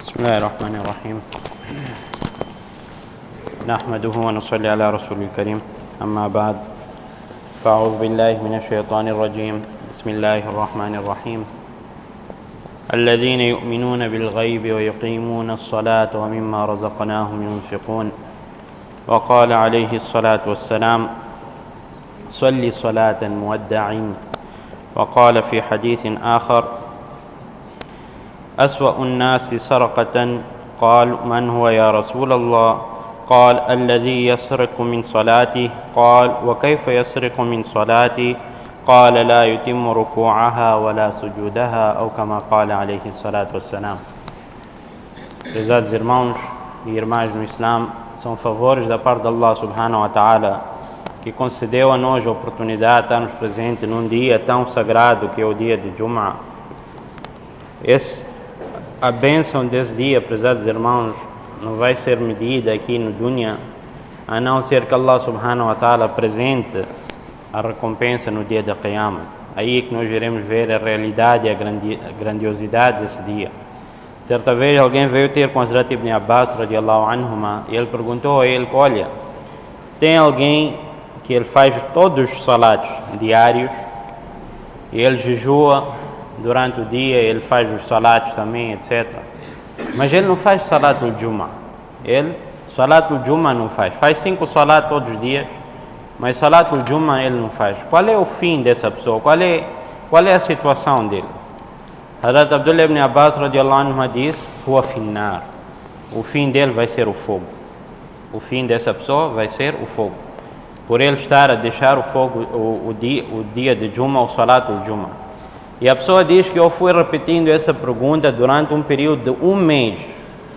بسم الله الرحمن الرحيم. نحمده ونصلي على رسول الكريم. أما بعد، فأعوذ بالله من الشيطان الرجيم. بسم الله الرحمن الرحيم. الذين يؤمنون بالغيب ويقيمون الصلاة ومما رزقناهم ينفقون. وقال عليه الصلاة والسلام: صل صلاة مودع. وقال في حديث آخر: أسوأ الناس سرقة. قال: من هو يا رسول الله؟ قال: الذي يسرق من صلاته. قال: وكيف يسرق من صلاتي؟ قال: لا يتم ركوعها ولا سجودها، أو كما قال عليه الصلاة والسلام. Prezados irmãos e irmãs no Islã, são favores da parte de Allah subhanahu wa ta'ala que concedeu a nós a oportunidade de estarmos presentes num dia tão sagrado que é o dia de Jum'ah. A bênção desse dia, prezados irmãos, não vai ser medida aqui no dunya, a não ser que Allah subhanahu wa ta'ala apresente a recompensa no dia da Qiyamah. Aí que nós iremos ver a realidade e a grandiosidade desse dia. Certa vez alguém veio ter com Hazrat Ibn Abbas radiallahu anhuma e ele perguntou a ele: olha, tem alguém que ele faz todos os salatos diários e ele jejua durante o dia, ele faz os salatos também, etc. Mas ele não faz salatul Jum'ah. Ele, salatul Jum'ah não faz. Faz 5 salatos todos os dias, mas salatul Jum'ah ele não faz. Qual é o fim dessa pessoa? Qual é a situação dele? Hazrat Abdullah ibn Abbas radiallahu anhu diz: huwa finnar. O fim dele vai ser o fogo. O fim dessa pessoa vai ser o fogo. Por ele estar a deixar o fogo, o dia de Jum'ah, o salatul Jum'ah. E a pessoa diz que eu fui repetindo essa pergunta durante um período de um mês.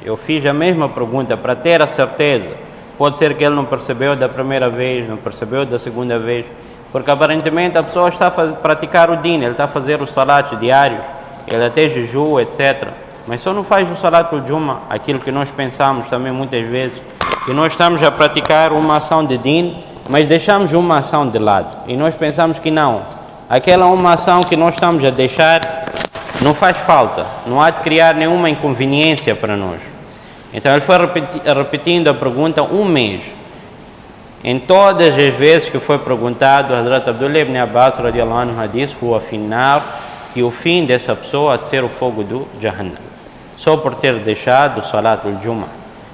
Eu fiz a mesma pergunta para ter a certeza. Pode ser que ele não percebeu da primeira vez, não percebeu da segunda vez, porque aparentemente a pessoa está a praticar o din, ele está a fazer os salatos diários, ele até jejua, etc. Mas só não faz o salatul Jum'ah, aquilo que nós pensamos também muitas vezes, que nós estamos a praticar uma ação de din, mas deixamos uma ação de lado. E nós pensamos que não. Aquela uma ação que nós estamos a deixar não faz falta, não há de criar nenhuma inconveniência para nós. Então ele foi repetindo a pergunta um mês. Em todas as vezes que foi perguntado, Hazrat Abdullah ibn Abbas radiallahu anhu disse: huwa finnar, que o fim dessa pessoa há de ser o fogo do Jahannam, só por ter deixado o salatul Jum'ah.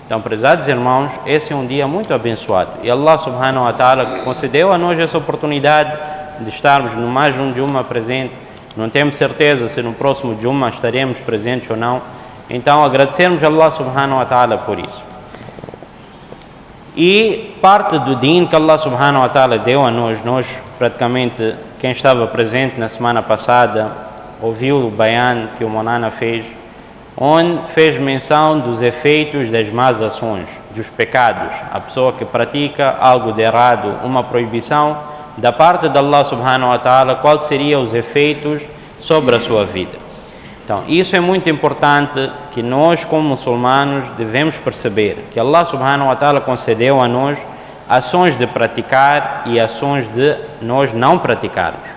Então, prezados irmãos, esse é um dia muito abençoado e Allah subhanahu wa ta'ala concedeu a nós essa oportunidade de estarmos no mais um Jum'ah presente. Não temos certeza se no próximo Jum'ah estaremos presentes ou não. Então agradecermos a Allah subhanahu wa ta'ala por isso. E parte do din que Allah subhanahu wa ta'ala deu a nós praticamente, quem estava presente na semana passada ouviu o bayan que o Monana fez, onde fez menção dos efeitos das más ações, dos pecados. A pessoa que pratica algo de errado, uma proibição da parte de Allah subhanahu wa ta'ala, quais seriam os efeitos sobre a sua vida. Então, isso é muito importante que nós, como muçulmanos, devemos perceber que Allah subhanahu wa ta'ala concedeu a nós ações de praticar e ações de nós não praticarmos.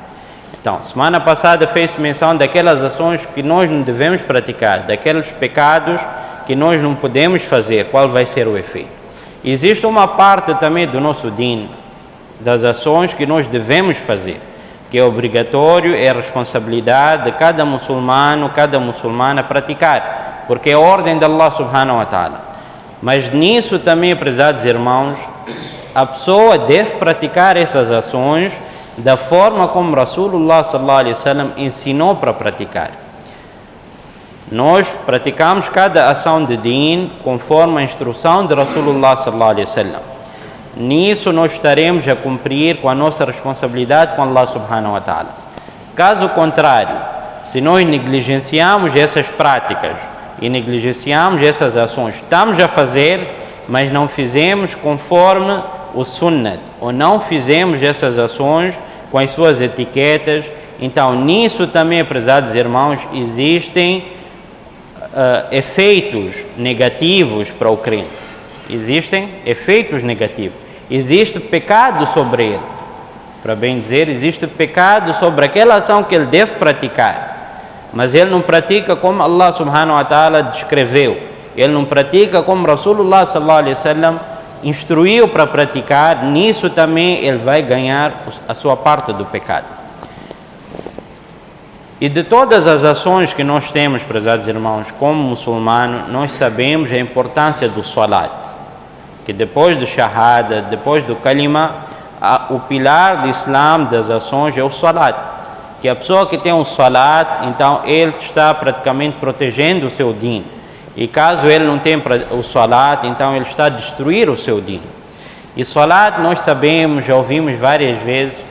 Então, semana passada fez menção daquelas ações que nós não devemos praticar, daqueles pecados que nós não podemos fazer, qual vai ser o efeito. Existe uma parte também do nosso din, das ações que nós devemos fazer, que é obrigatório, é a responsabilidade de cada muçulmano, cada muçulmana praticar, porque é a ordem de Allah subhanahu wa ta'ala. Mas nisso também, prezados irmãos, a pessoa deve praticar essas ações da forma como Rasulullah sallallahu alaihi wasallam ensinou para praticar. Nós praticamos cada ação de din conforme a instrução de Rasulullah sallallahu alaihi wasallam. Nisso nós estaremos a cumprir com a nossa responsabilidade com Allah subhanahu wa ta'ala. Caso contrário, se nós negligenciamos essas práticas e negligenciamos essas ações, estamos a fazer, mas não fizemos conforme o sunnat, ou não fizemos essas ações com as suas etiquetas, então nisso também, prezados irmãos, existem efeitos negativos para o crente. Existem efeitos negativos. Existe pecado sobre ele. Para bem dizer, existe pecado sobre aquela ação que ele deve praticar. mas ele não pratica como Allah subhanahu wa ta'ala descreveu. Ele não pratica como Rasulullah sallallahu alaihi wasallam instruiu para praticar. Nisso também ele vai ganhar a sua parte do pecado. E de todas as ações que nós temos, prezados irmãos, como muçulmanos, nós sabemos a importância do salat, que depois do shahada, depois do kalima, o pilar do Islã das ações é o salat. Que a pessoa que tem um salat, então ele está praticamente protegendo o seu din. E caso ele não tenha o salat, então ele está a destruir o seu din. E salat, nós sabemos, já ouvimos várias vezes,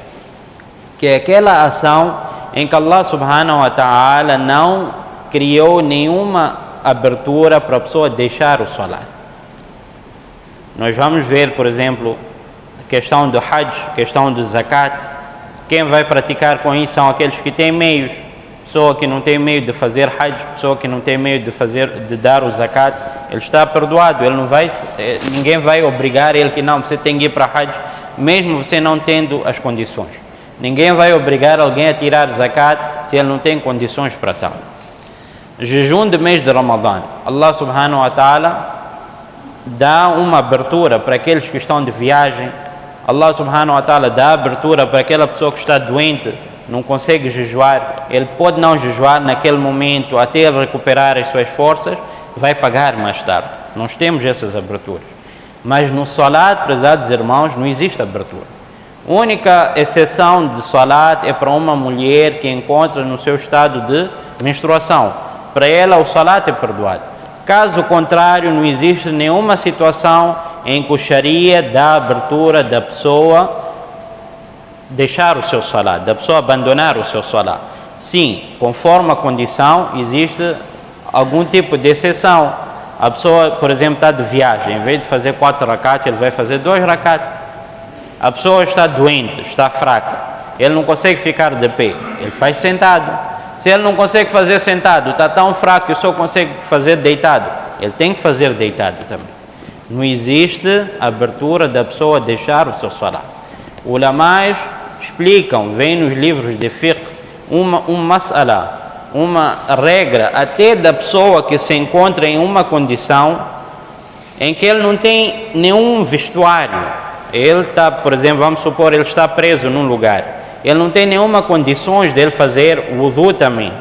que é aquela ação em que Allah subhanahu wa ta'ala não criou nenhuma abertura para a pessoa deixar o salat. Nós vamos ver, por exemplo, a questão do hajj, a questão do zakat. Quem vai praticar com isso são aqueles que têm meios. Pessoa que não tem meio de fazer hajj, pessoa que não tem meio de dar o zakat, ele está perdoado. Ele não vai, ninguém vai obrigar ele que não, você tem que ir para hajj, mesmo você não tendo as condições. Ninguém vai obrigar alguém a tirar zakat se ele não tem condições para tal. Jejum de mês de Ramadã. Allah subhanahu wa ta'ala dá uma abertura para aqueles que estão de viagem. Allah subhanahu wa ta'ala dá abertura para aquela pessoa que está doente, não consegue jejuar. Ele pode não jejuar naquele momento até ele recuperar as suas forças, vai pagar mais tarde. Nós temos essas aberturas. Mas no salat, prezados irmãos, não existe abertura. A única exceção de salat é para uma mulher que encontra no seu estado de menstruação. Para ela o salat é perdoado. Caso contrário, não existe nenhuma situação em que o Sharia dá abertura da pessoa deixar o seu salat, da pessoa abandonar o seu salat. Sim, conforme a condição, existe algum tipo de exceção. A pessoa, por exemplo, está de viagem, em vez de fazer 4 rakat, ele vai fazer 2 rakat. A pessoa está doente, está fraca, ele não consegue ficar de pé, ele faz sentado. Se ele não consegue fazer sentado, está tão fraco que só consegue fazer deitado, ele tem que fazer deitado também. Não existe abertura da pessoa deixar o seu salat. Ulamais explicam, vem nos livros de fiqh, uma mas'ala, uma regra até da pessoa que se encontra em uma condição em que ele não tem nenhum vestuário. Ele está, por exemplo, vamos supor, ele está preso num lugar. Ele não tem nenhuma condições de ele fazer o wudu também.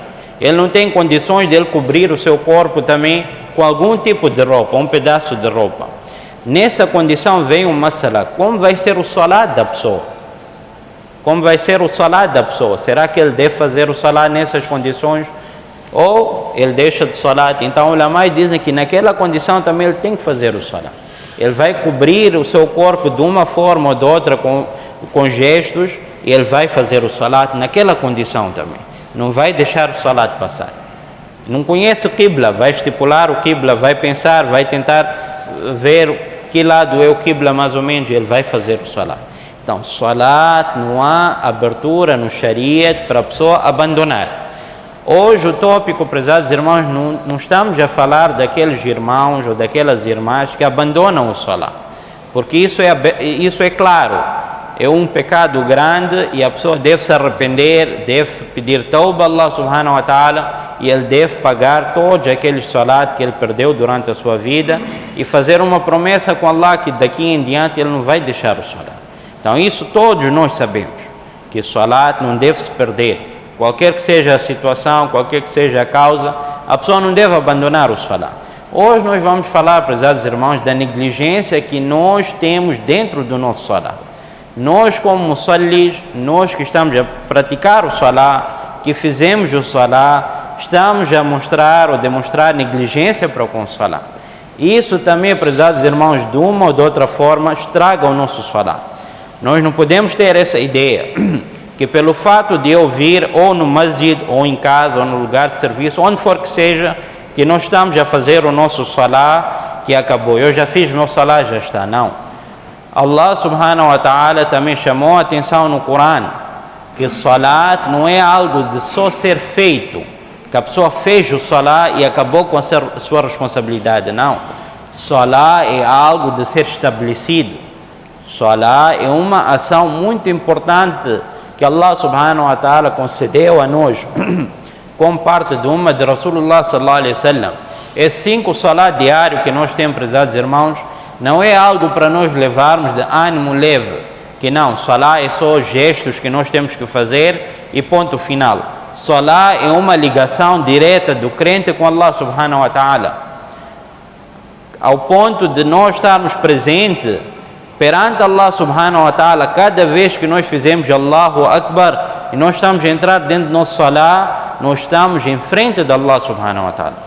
Ele não tem condições de ele cobrir o seu corpo também com algum tipo de roupa, um pedaço de roupa. Nessa condição vem uma masala. Como vai ser o salat da pessoa? Como vai ser o salat da pessoa? Será que ele deve fazer o salat nessas condições? Ou ele deixa de salat? Então, os ulamais dizem que naquela condição também ele tem que fazer o salat. Ele vai cobrir o seu corpo de uma forma ou de outra com gestos e ele vai fazer o salat naquela condição também. Não vai deixar o salat passar. Não conhece o qibla, vai estipular o qibla, vai pensar, vai tentar ver que lado é o qibla mais ou menos e ele vai fazer o salat. Então, salat não há abertura no Sharia para a pessoa abandonar. Hoje o tópico, prezados irmãos, não estamos a falar daqueles irmãos ou daquelas irmãs que abandonam o salat, porque isso é claro, é um pecado grande e a pessoa deve se arrepender, deve pedir tauba a Allah subhanahu wa ta'ala e ele deve pagar todos aqueles salat que ele perdeu durante a sua vida e fazer uma promessa com Allah que daqui em diante ele não vai deixar o salat. Então isso todos nós sabemos, que o salat não deve se perder. Qualquer que seja a situação, qualquer que seja a causa, a pessoa não deve abandonar o salat. Hoje nós vamos falar, prezados irmãos, da negligência que nós temos dentro do nosso salat. Nós como musallis, nós que estamos a praticar o salat, que fizemos o salat, estamos a mostrar ou demonstrar negligência para com o salat. Isso também, prezados irmãos, de uma ou de outra forma, estraga o nosso salat. Nós não podemos ter essa ideia que pelo fato de eu vir ou no masjid, ou em casa, ou no lugar de serviço, onde for que seja, que nós estamos a fazer o nosso salat, que acabou. Eu já fiz meu salat, já está. Não. Allah subhanahu wa ta'ala também chamou a atenção no Corão, que o salat não é algo de só ser feito, que a pessoa fez o salat e acabou com a sua responsabilidade. Não. Salat é algo de ser estabelecido. Salat é uma ação muito importante que Allah subhanahu wa ta'ala concedeu a nós. como parte de uma de Rasulullah sallallahu alaihi wasallam. Esses 5 salat diário que nós temos, prezados irmãos, não é algo para nós levarmos de ânimo leve, que não, salat é só gestos que nós temos que fazer e ponto final. Salat é uma ligação direta do crente com Allah subhanahu wa ta'ala, ao ponto de nós estarmos presentes perante Allah subhanahu wa ta'ala cada vez que nós fizemos Allahu Akbar e nós estamos a entrar dentro do nosso salat, nós estamos em frente de Allah subhanahu wa ta'ala.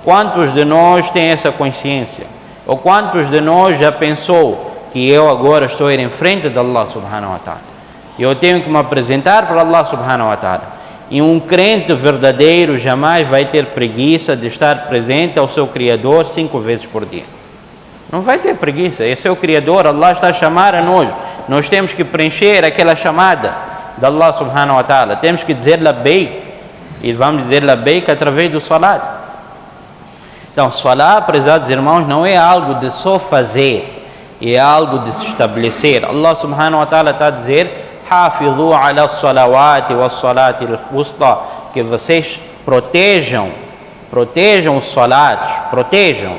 Quantos de nós têm essa consciência? Ou quantos de nós já pensou que eu agora estou a ir em frente de Allah subhanahu wa ta'ala? Eu tenho que me apresentar para Allah subhanahu wa ta'ala. E um crente verdadeiro jamais vai ter preguiça de estar presente ao seu Criador 5 vezes por dia. Não vai ter preguiça. Esse é o Criador, Allah está a chamar a nós. Nós temos que preencher aquela chamada de Allah subhanahu wa ta'ala. Temos que dizer labbaik. E vamos dizer labbaik através do salat. Então, salat, prezados irmãos, não é algo de só fazer. É algo de se estabelecer. Allah subhanahu wa ta'ala está a dizer: Hafidhu ala salawati wa salati al-wusta, que vocês protejam os salats, protejam.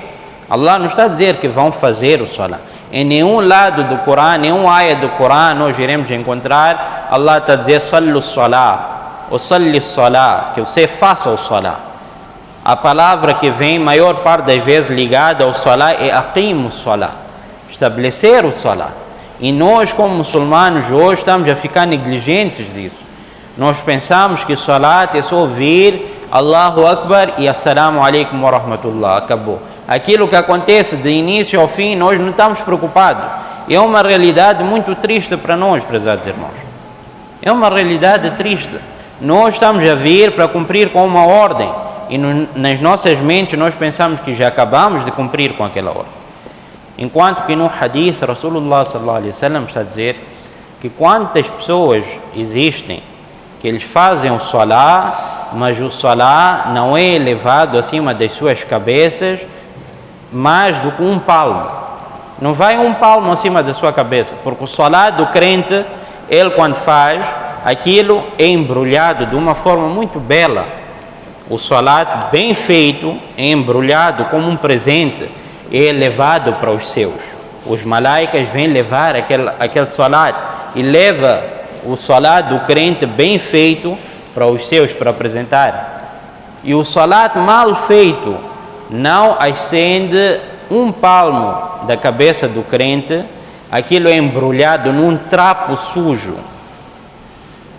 Allah não está a dizer que vão fazer o salat. Em nenhum lado do Corão, nenhum ayah do Corão nós iremos encontrar Allah está a dizer sallu salat ou salli salat, que você faça o salat. A palavra que vem maior parte das vezes ligada ao salat é aqimu salat, estabelecer o salat. E nós, como muçulmanos, hoje estamos a ficar negligentes disso. Nós pensamos que salat é só ouvir Allahu Akbar e Assalamu alaikum wa rahmatullah, acabou. Aquilo que acontece de início ao fim, nós não estamos preocupados. É uma realidade muito triste para nós, prezados irmãos. É uma realidade triste. Nós estamos a vir para cumprir com uma ordem e nas nossas mentes nós pensamos que já acabamos de cumprir com aquela ordem. Enquanto que no hadith, Rasulullah sallallahu alaihi wasallam está a dizer que quantas pessoas existem que eles fazem o salat, mas o salat não é elevado acima das suas cabeças mais do que um palmo. Não vai um palmo acima da sua cabeça, porque o salat do crente, ele quando faz, aquilo é embrulhado de uma forma muito bela. O salat bem feito, é embrulhado como um presente, é levado para os seus. Os malaicas vêm levar aquele salat e leva o salat do crente bem feito para os seus, para apresentar. E o salat mal feito não ascende um palmo da cabeça do crente, aquilo é embrulhado num trapo sujo,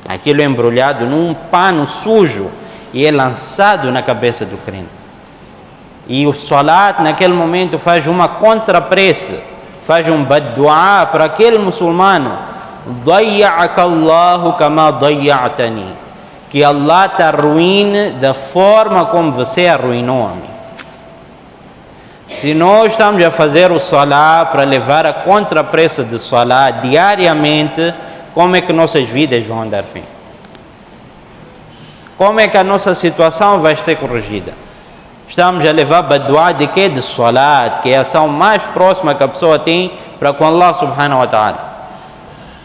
aquilo é embrulhado num pano sujo e é lançado na cabeça do crente. E o salat naquele momento faz uma contraprece, faz um bad-du'a para aquele muçulmano: Dayya'aka Allahu kama dayya'tani, que Allah te arruine da forma como você arruinou a mim. Se nós estamos a fazer o salat para levar a contraprece do salat diariamente, como é que nossas vidas vão andar bem? Como é que a nossa situação vai ser corrigida? Estamos a levar bad-du'a de quê? De salat, que é a ação mais próxima que a pessoa tem para com Allah subhanahu wa ta'ala.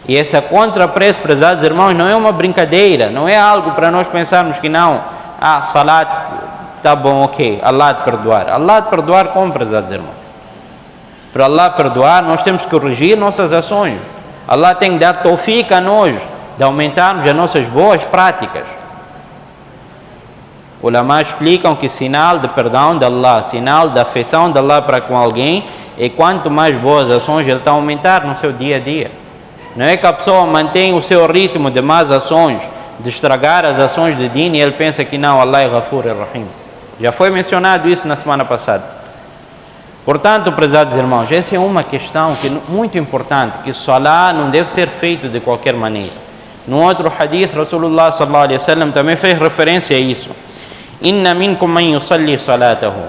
E essa contraprece, prezados irmãos, não é uma brincadeira, não é algo para nós pensarmos que não, salat, tá bom, ok, Allah te perdoar. Allah te perdoar como, prezados irmãos? Para Allah perdoar, nós temos que corrigir nossas ações. Allah tem que dar tawfiq a nós, de aumentarmos as nossas boas práticas. Ulama explicam que sinal de perdão de Allah, sinal de afeição de Allah para com alguém, é quanto mais boas ações ele está a aumentar no seu dia a dia. Não é que a pessoa mantém o seu ritmo de más ações, de estragar as ações de din, e ele pensa que não, Allah é Ghafur e Rahim. Já foi mencionado isso na semana passada. Portanto, prezados irmãos, essa é uma questão muito importante, que o salat não deve ser feito de qualquer maneira. No outro hadith, Rasulullah sallallahu alaihi wasallam também fez referência a isso. Inna minkum man yusalli salatahu.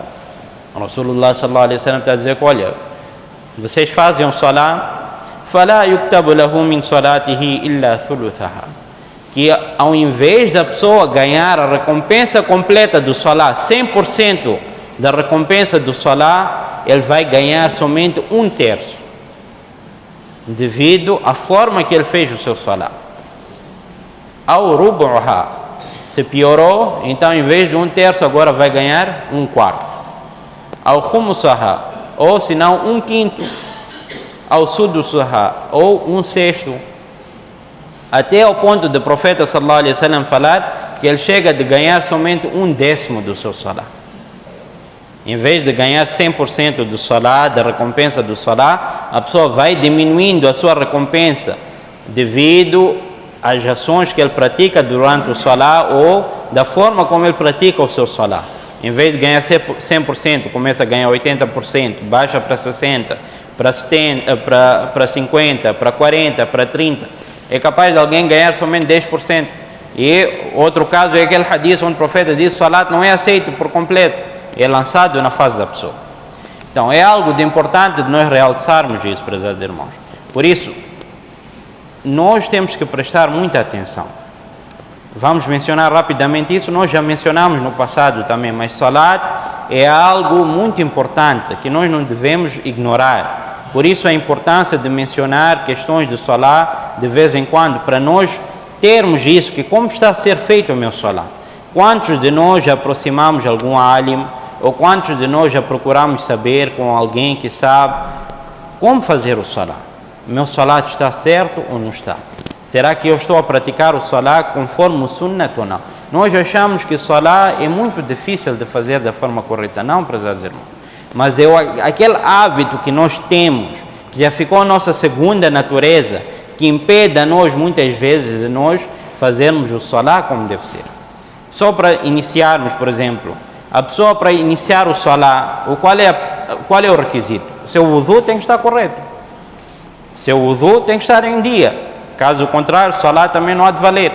Rasulullah sallallahu alaihi wasallam está a dizer: olha, vocês fazem o salat, fala yuktabu lahu min salatihi illa thuluthaha, que ao invés da pessoa ganhar a recompensa completa do salat, 100% da recompensa do salat, ele vai ganhar somente 1/3, devido à forma que ele fez o seu salat. Ao rubu'ha, Se piorou, então em vez de 1/3 agora vai ganhar 1/4. Ao khumusaha, ou se não 1/5. Ao sudusaha, ou 1/6. Até ao ponto do profeta sallallahu alaihi wasallam falar que ele chega de ganhar somente 1/10 do seu salah. Em vez de ganhar 100% do salah, da recompensa do salah, a pessoa vai diminuindo a sua recompensa devido às ações que ele pratica durante o salah ou da forma como ele pratica o seu salah. Em vez de ganhar 100%, começa a ganhar 80%, baixa para 60%, para 70%, para 50%, para 40%, para 30%. É capaz de alguém ganhar somente 10%. E outro caso é aquele hadith onde o profeta diz que o salat não é aceito por completo. É lançado na face da pessoa. Então é algo de importante de nós realçarmos isso, prezados irmãos. Por isso, nós temos que prestar muita atenção. Vamos mencionar rapidamente isso, nós já mencionamos no passado também, mas salat é algo muito importante que nós não devemos ignorar. Por isso a importância de mencionar questões de salat de vez em quando, para nós termos isso, que como está a ser feito o meu salat. Quantos de nós já aproximamos de algum alim, ou quantos de nós já procuramos saber com alguém que sabe como fazer o salat? O meu salat está certo ou não está? Será que eu estou a praticar o salat conforme o sunnat ou não? Nós achamos que o salat é muito difícil de fazer da forma correta. Não, prezados irmãos. Mas aquele hábito que nós temos, que já ficou a nossa segunda natureza, que impede a nós muitas vezes de nós fazermos o salat como deve ser. Só para iniciarmos, por exemplo, a pessoa para iniciar o salat, qual é o requisito? O seu wudu tem que estar correto. O seu wudu tem que estar em dia. Caso contrário, o salat também não há de valer.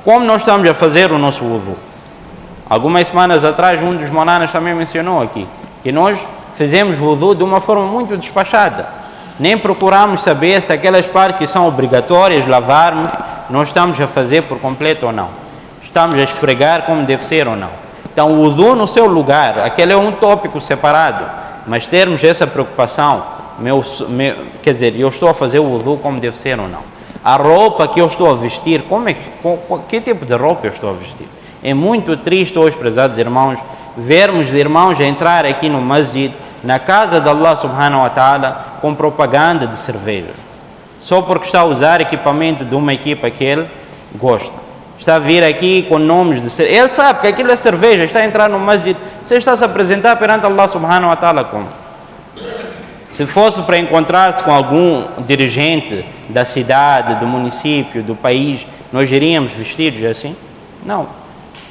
Como nós estamos a fazer o nosso wudu? Algumas semanas atrás, um dos molanas também mencionou aqui, que nós fizemos wudu de uma forma muito despachada. Nem procuramos saber se aquelas partes que são obrigatórias lavarmos, nós estamos a fazer por completo ou não. Estamos a esfregar como deve ser ou não. Então, o wudu no seu lugar, aquele é um tópico separado, mas termos essa preocupação, quer dizer, eu estou a fazer o wudu como deve ser ou não. A roupa que eu estou a vestir, que tipo de roupa eu estou a vestir? É muito triste hoje, prezados irmãos, vermos irmãos a entrar aqui no masjid, na casa de Allah subhanahu wa ta'ala, com propaganda de cerveja. Só porque está a usar equipamento de uma equipa que ele gosta. Está a vir aqui com nomes de cerveja. Ele sabe que aquilo é cerveja, está a entrar no masjid. Você está a se apresentar perante Allah subhanahu wa ta'ala como? Se fosse para encontrar-se com algum dirigente da cidade, do município, do país, nós iríamos vestidos assim? Não.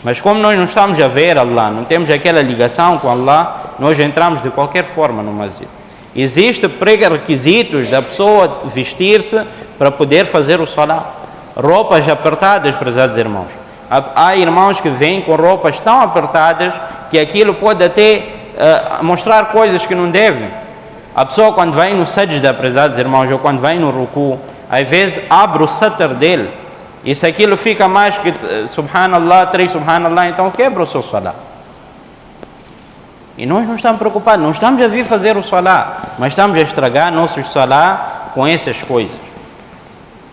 Mas como nós não estamos a ver Allah, não temos aquela ligação com Allah, nós entramos de qualquer forma no masjid. Existem pré-requisitos da pessoa vestir-se para poder fazer o salat. Roupas apertadas, prezados irmãos. Há irmãos que vêm com roupas tão apertadas que aquilo pode até mostrar coisas que não devem. A pessoa quando vai no sajda, prezados irmãos, ou quando vai no ruku, às vezes abre o satr dele. E se aquilo fica mais que subhanallah, 3 subhanallah, então quebra o seu salat. E nós não estamos preocupados, não estamos a vir fazer o salat, mas estamos a estragar nossos salat com essas coisas.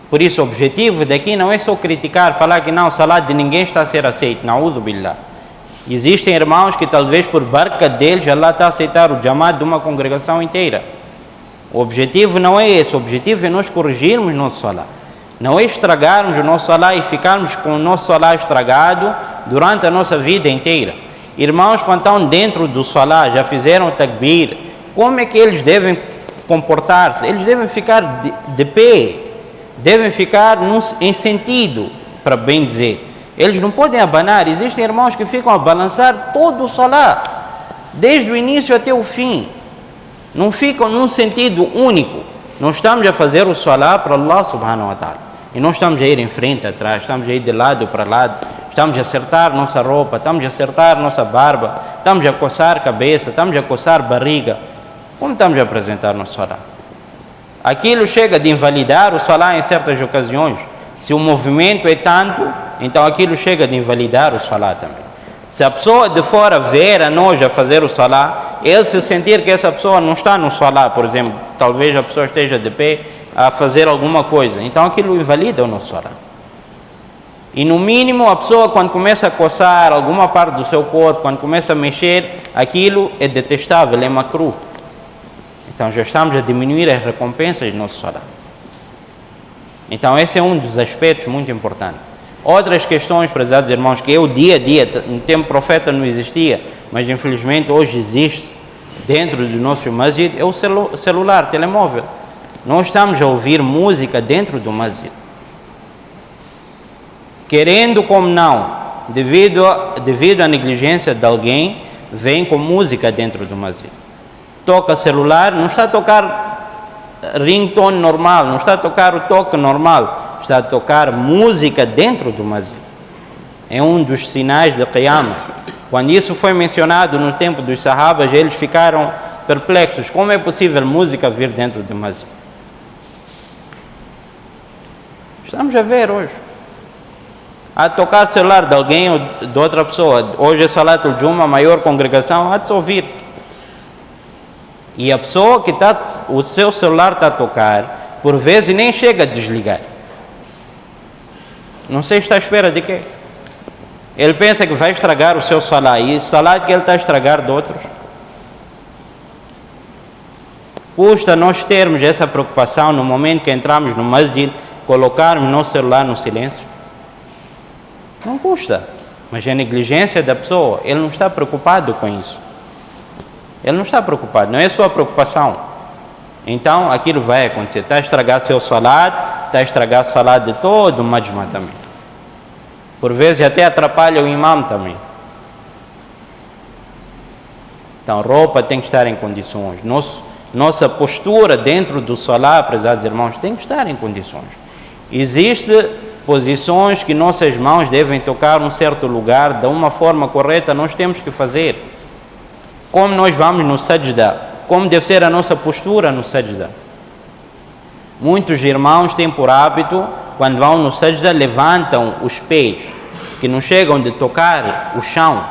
Por isso o objetivo daqui não é só criticar, falar que não, o salat de ninguém está a ser aceito, na'udhu billah. Existem irmãos que talvez por barca deles Allah está a aceitar o jamaat de uma congregação inteira. O objetivo não é esse, o objetivo é nós corrigirmos nosso salat. Não é estragarmos o nosso salat e ficarmos com o nosso salat estragado durante a nossa vida inteira. Irmãos, quando estão dentro do salat, já fizeram o takbir, como é que eles devem comportar-se? Eles devem ficar de pé, devem ficar em sentido, para bem dizer. Eles não podem abanar. Existem irmãos que ficam a balançar todo o salat, desde o início até o fim. Não ficam num sentido único. Nós estamos a fazer o salat para Allah subhanahu wa ta'ala. E não estamos a ir em frente, atrás, estamos a ir de lado para lado, estamos a acertar nossa roupa, estamos a acertar nossa barba, estamos a coçar a cabeça, estamos a coçar a barriga. Como estamos a apresentar nosso salat? Aquilo chega de invalidar o salat em certas ocasiões. Se o movimento é tanto, então aquilo chega de invalidar o salat também. Se a pessoa de fora ver a nós a fazer o salat, ele se sentir que essa pessoa não está no salat, por exemplo, talvez a pessoa esteja de pé a fazer alguma coisa, então aquilo invalida o nosso salat. E no mínimo a pessoa, quando começa a coçar alguma parte do seu corpo, quando começa a mexer, aquilo é detestável, é makruh. Então já estamos a diminuir as recompensas do nosso salat. Então esse é um dos aspectos muito importantes. Outras questões, prezados irmãos, que é o dia a dia, no tempo profeta não existia, mas infelizmente hoje existe dentro do nosso masjid, é o celular, telemóvel. Nós estamos a ouvir música dentro do masjid. Querendo como não, devido à negligência de alguém, vem com música dentro do masjid. Toca celular, não está a tocar ringtone normal, não está a tocar o toque normal, está a tocar música dentro do masjid. É um dos sinais de Qiyamah. Quando isso foi mencionado no tempo dos Sahabas, eles ficaram perplexos. Como é possível música vir dentro do masjid? Estamos a ver hoje. A tocar celular de alguém ou de outra pessoa. Hoje é Salat al-Juma, a maior congregação, há de se ouvir. E a pessoa que o seu celular está a tocar, por vezes nem chega a desligar. Não sei se está à espera de quê. Ele pensa que vai estragar o seu salat, e o salat que ele está a estragar de outros. Custa nós termos essa preocupação no momento que entramos no masjid, colocarmos nosso celular no silêncio. Não custa, mas é a negligência da pessoa. Ele não está preocupado com isso. Ele não está preocupado, não é sua preocupação. Então aquilo vai acontecer. Está a estragar seu salat, está a estragar o salat de todo o majma também. Por vezes até atrapalha o imam também. Então roupa tem que estar em condições. Nossa postura dentro do salat, prezados irmãos, tem que estar em condições. Existem posições que nossas mãos devem tocar um certo lugar, de uma forma correta nós temos que fazer. Como nós vamos no sajda, como deve ser a nossa postura no sajda. Muitos irmãos têm por hábito, quando vão no sajda, levantam os pés, que não chegam de tocar o chão.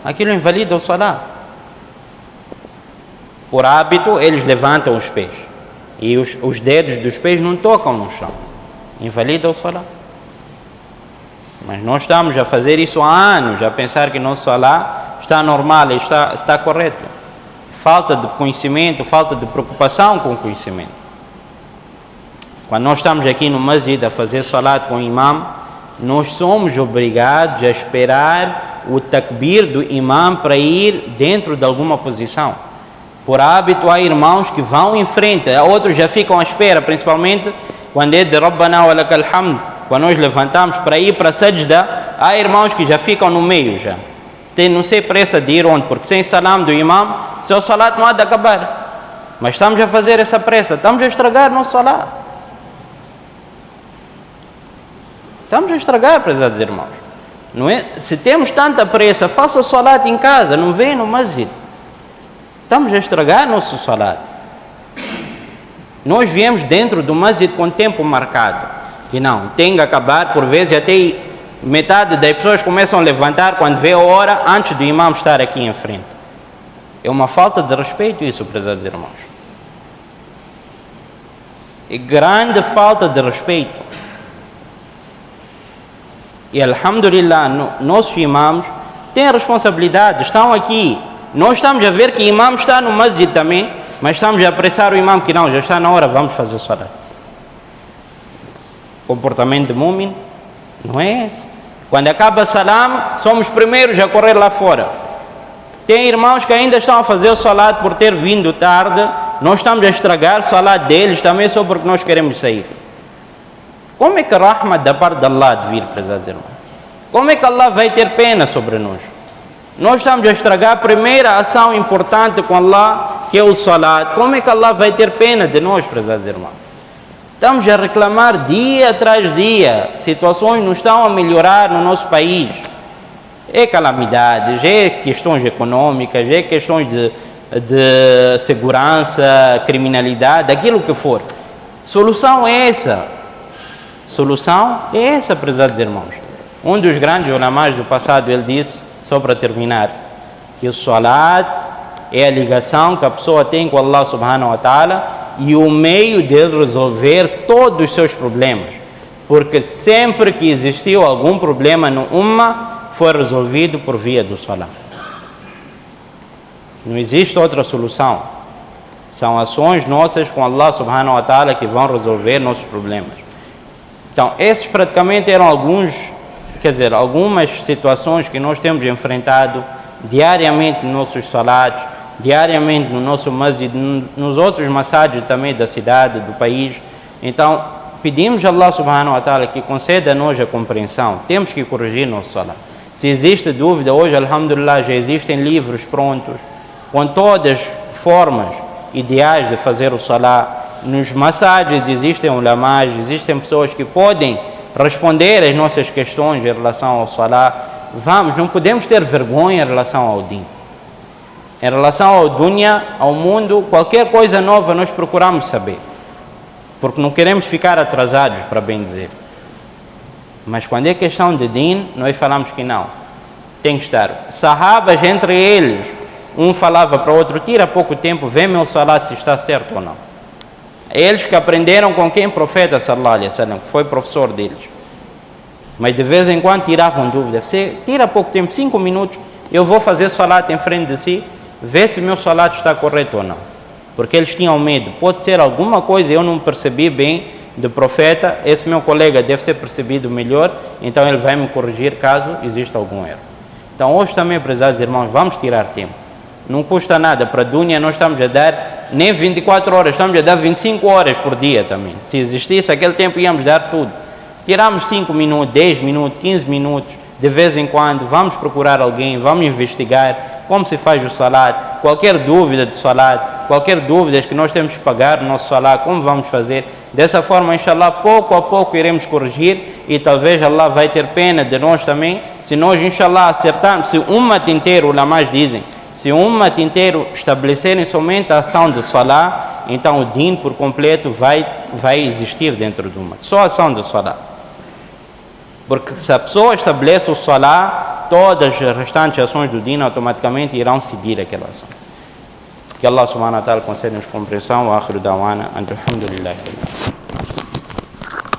Aquilo invalida o salat. Por hábito, eles levantam os pés. E os dedos dos pés não tocam no chão. Invalida o salat. Mas nós estamos a fazer isso há anos, a pensar que nosso salat está normal, está correto. Falta de conhecimento, falta de preocupação com o conhecimento. Quando nós estamos aqui no masjid a fazer salat com o imam, nós somos obrigados a esperar o takbir do imam para ir dentro de alguma posição. Por hábito, há irmãos que vão em frente, outros já ficam à espera, principalmente quando é de Rabbana wa lakal hamd, quando nós levantamos para ir para a sajda, há irmãos que já ficam no meio já. Não sei pressa de ir onde, porque sem salam do imam, seu salat não há de acabar. Mas estamos a fazer essa pressa, estamos a estragar nosso salat. Estamos a estragar, prezados irmãos. Não é? Se temos tanta pressa, faça o salat em casa, não venha no masjid. Estamos a estragar nosso salat. Nós viemos dentro do masjid com tempo marcado, que não, tem que acabar, por vezes até metade das pessoas começam a levantar quando vê a hora antes do imam estar aqui em frente. É uma falta de respeito isso, prezados irmãos. É grande falta de respeito. E alhamdulillah, nossos imãs têm responsabilidade, estão aqui. Nós estamos a ver que o imam está no masjid também, mas estamos a apressar o imam que não, já está na hora, vamos fazer salat. Comportamento de mu'min não é esse. Quando acaba salam, somos primeiros a correr lá fora. Tem irmãos que ainda estão a fazer o salat por ter vindo tarde, nós estamos a estragar o salat deles também só porque nós queremos sair. Como é que a rahma da parte de Allah de vir, prezados irmãos? Como é que Allah vai ter pena sobre nós? Nós estamos a estragar a primeira ação importante com Allah, que é o salat. Como é que Allah vai ter pena de nós, prezados irmãos? Estamos a reclamar dia atrás dia. Situações não estão a melhorar no nosso país. É calamidades, é questões econômicas, é questões de segurança, criminalidade, aquilo que for. Solução é essa. Solução é essa, prezados irmãos. Um dos grandes ulamás do passado, ele disse, só para terminar, que o salat é a ligação que a pessoa tem com Allah subhanahu wa ta'ala e o meio de resolver todos os seus problemas. Porque sempre que existiu algum problema no Ummah, foi resolvido por via do Salah. Não existe outra solução. São ações nossas com Allah subhanahu wa ta'ala que vão resolver nossos problemas. Então, esses praticamente eram algumas situações que nós temos enfrentado diariamente nos nossos salatos, diariamente no nosso masjid, nos outros masajid também da cidade, do país. Então, pedimos a Allah subhanahu wa ta'ala que conceda a nós a compreensão. Temos que corrigir nosso salat. Se existe dúvida, hoje, alhamdulillah, já existem livros prontos, com todas as formas ideais de fazer o salat. Nos massagens existem ulamás, existem pessoas que podem responder às nossas questões em relação ao salat. Não podemos ter vergonha em relação ao din. Em relação ao dunya, ao mundo, qualquer coisa nova nós procuramos saber, porque não queremos ficar atrasados, para bem dizer. Mas quando é questão de din, nós falamos que não. Tem que estar. Sahabas, entre eles, um falava para o outro, tira pouco tempo, vê meu salat se está certo ou não. Eles que aprenderam com quem? Profeta sallallahu alaihi wasallam, que foi professor deles. Mas de vez em quando tiravam dúvida. Você tira pouco tempo, 5 minutos, eu vou fazer salat em frente de si, vê se meu salat está correto ou não. Porque eles tinham medo. Pode ser alguma coisa, eu não percebi bem do profeta, esse meu colega deve ter percebido melhor, então ele vai me corrigir caso exista algum erro. Então hoje também, prezados irmãos, vamos tirar tempo. Não custa nada. Para a dunya nós estamos a dar nem 24 horas, estamos a dar 25 horas por dia também. Se existisse aquele tempo íamos dar tudo. Tiramos 5 minutos, 10 minutos, 15 minutos, de vez em quando, vamos procurar alguém, vamos investigar como se faz o salat, qualquer dúvida de salat, qualquer dúvida que nós temos que pagar no nosso salat, como vamos fazer. Dessa forma, inshallah, pouco a pouco iremos corrigir e talvez Allah vai ter pena de nós também, se nós, inshallah, acertarmos, se o ummat inteiro, os ulamás dizem, se o ummat inteiro estabelecerem somente a ação do salat, então o din por completo vai existir dentro do ummat, só a ação do salat. Porque se a pessoa estabelece o salat, todas as restantes ações do din automaticamente irão seguir aquela ação. Que Allah subhanahu wa ta'ala conceda-nos compreensão. Wa akhiru da'wana alhamdulillah.